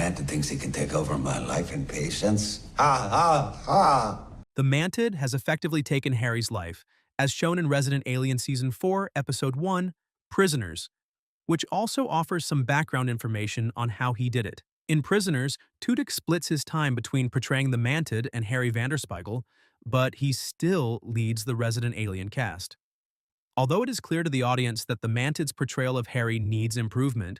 Mantid thinks he can take over my life and patience. Ha ha ha! The Mantid has effectively taken Harry's life, as shown in Resident Alien Season 4, Episode 1, Prisoners, which also offers some background information on how he did it. In Prisoners, Tudyk splits his time between portraying the Mantid and Harry Vanderspiegel, but he still leads the Resident Alien cast. Although it is clear to the audience that the Mantid's portrayal of Harry needs improvement,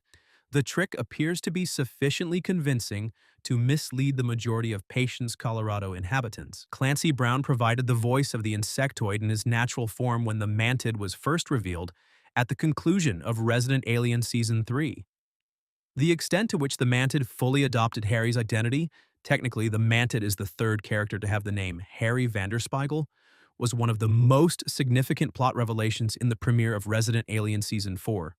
the trick appears to be sufficiently convincing to mislead the majority of Patience, Colorado inhabitants. Clancy Brown provided the voice of the insectoid in his natural form when the Mantid was first revealed at the conclusion of Resident Alien Season 3. The extent to which the Mantid fully adopted Harry's identity, technically the Mantid is the third character to have the name Harry Vanderspiegel, was one of the most significant plot revelations in the premiere of Resident Alien Season 4.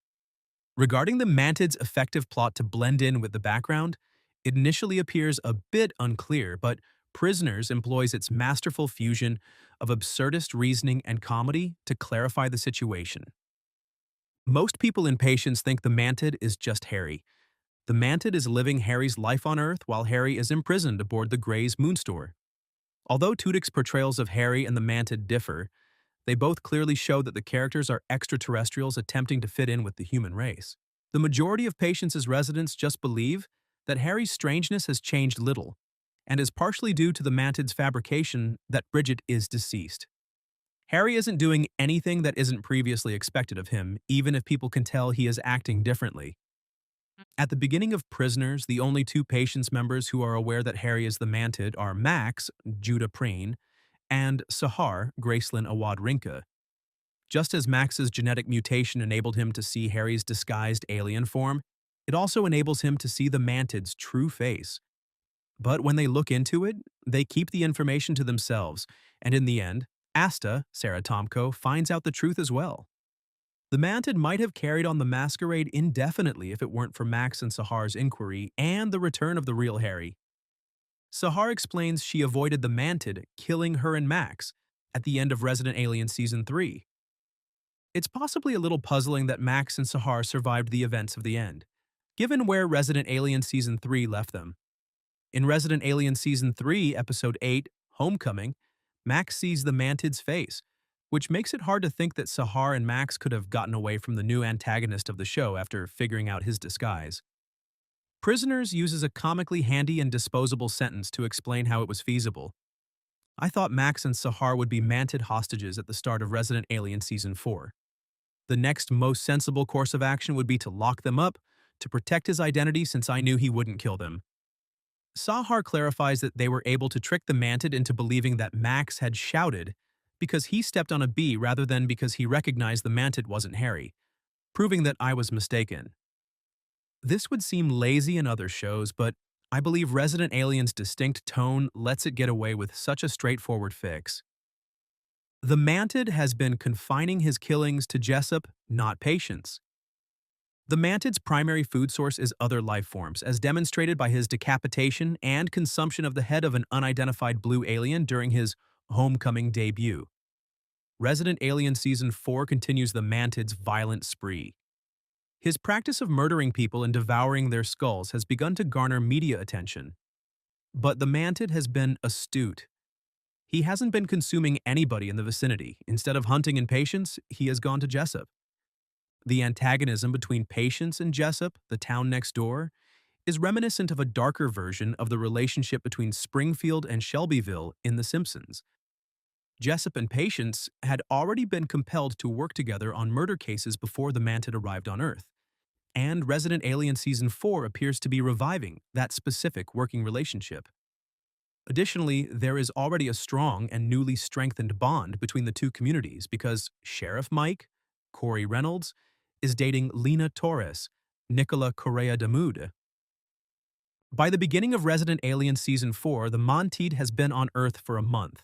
Regarding the Mantid's effective plot to blend in with the background, it initially appears a bit unclear, but Prisoners employs its masterful fusion of absurdist reasoning and comedy to clarify the situation. Most people in Patience think the Mantid is just Harry. The Mantid is living Harry's life on Earth while Harry is imprisoned aboard the Grey's Moonstore. Although Tudyk's portrayals of Harry and the Mantid differ, they both clearly show that the characters are extraterrestrials attempting to fit in with the human race. The majority of Patience's residents just believe that Harry's strangeness has changed little, and is partially due to the Mantid's fabrication that Bridget is deceased. Harry isn't doing anything that isn't previously expected of him, even if people can tell he is acting differently. At the beginning of Prisoners, the only two Patience members who are aware that Harry is the Mantid are Max, Judah Preen, and Sahar, Gracelyn Awad-Rinka. Just as Max's genetic mutation enabled him to see Harry's disguised alien form, it also enables him to see the Mantid's true face. But when they look into it, they keep the information to themselves, and in the end, Asta, Sarah Tomko, finds out the truth as well. The Mantid might have carried on the masquerade indefinitely if it weren't for Max and Sahar's inquiry and the return of the real Harry. Sahar explains she avoided the Mantid killing her and Max at the end of Resident Alien Season 3. It's possibly a little puzzling that Max and Sahar survived the events of the end, given where Resident Alien Season 3 left them. In Resident Alien Season 3, Episode 8, Homecoming, Max sees the Mantid's face, which makes it hard to think that Sahar and Max could have gotten away from the new antagonist of the show after figuring out his disguise. Prisoners uses a comically handy and disposable sentence to explain how it was feasible. I thought Max and Sahar would be Mantid hostages at the start of Resident Alien Season 4. The next most sensible course of action would be to lock them up, to protect his identity since I knew he wouldn't kill them. Sahar clarifies that they were able to trick the Mantid into believing that Max had shouted because he stepped on a bee rather than because he recognized the Mantid wasn't Harry, proving that I was mistaken. This would seem lazy in other shows, but I believe Resident Alien's distinct tone lets it get away with such a straightforward fix. The Mantid has been confining his killings to Jessup, not Patience. The Mantid's primary food source is other life forms, as demonstrated by his decapitation and consumption of the head of an unidentified blue alien during his Homecoming debut. Resident Alien Season 4 continues the Mantid's violent spree. His practice of murdering people and devouring their skulls has begun to garner media attention. But the Mantid has been astute. He hasn't been consuming anybody in the vicinity. Instead of hunting in Patience, he has gone to Jessup. The antagonism between Patience and Jessup, the town next door, is reminiscent of a darker version of the relationship between Springfield and Shelbyville in The Simpsons. Jessup and Patience had already been compelled to work together on murder cases before the Mantid arrived on Earth, and Resident Alien Season 4 appears to be reviving that specific working relationship. Additionally, there is already a strong and newly strengthened bond between the two communities because Sheriff Mike, Corey Reynolds, is dating Lena Torres, Nicola Correa de Mude. By the beginning of Resident Alien Season 4, the Mantid has been on Earth for a month.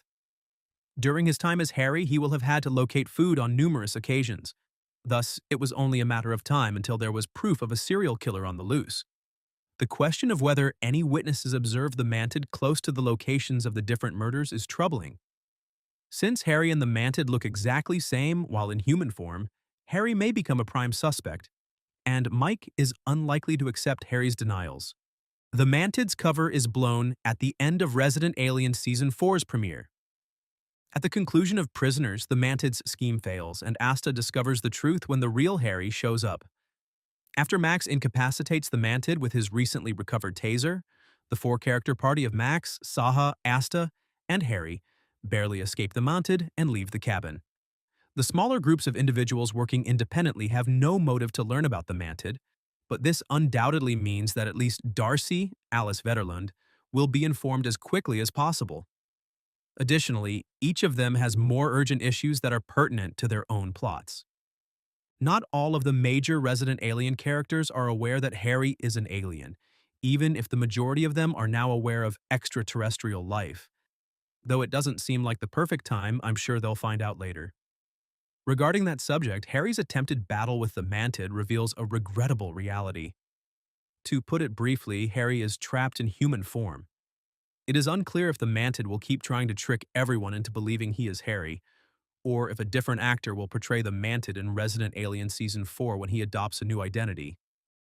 During his time as Harry, he will have had to locate food on numerous occasions. Thus, it was only a matter of time until there was proof of a serial killer on the loose. The question of whether any witnesses observed the Mantid close to the locations of the different murders is troubling. Since Harry and the Mantid look exactly same while in human form, Harry may become a prime suspect, and Mike is unlikely to accept Harry's denials. The Mantid's cover is blown at the end of Resident Alien Season 4's premiere. At the conclusion of Prisoners, the Mantid's scheme fails, and Asta discovers the truth when the real Harry shows up. After Max incapacitates the Mantid with his recently recovered taser, the four-character party of Max, Saha, Asta, and Harry barely escape the Mantid and leave the cabin. The smaller groups of individuals working independently have no motive to learn about the Mantid, but this undoubtedly means that at least Darcy, Alice Vetterlund, will be informed as quickly as possible. Additionally, each of them has more urgent issues that are pertinent to their own plots. Not all of the major Resident Alien characters are aware that Harry is an alien, even if the majority of them are now aware of extraterrestrial life. Though it doesn't seem like the perfect time, I'm sure they'll find out later. Regarding that subject, Harry's attempted battle with the Mantid reveals a regrettable reality. To put it briefly, Harry is trapped in human form. It is unclear if the Mantid will keep trying to trick everyone into believing he is Harry, or if a different actor will portray the Mantid in Resident Alien Season 4 when he adopts a new identity.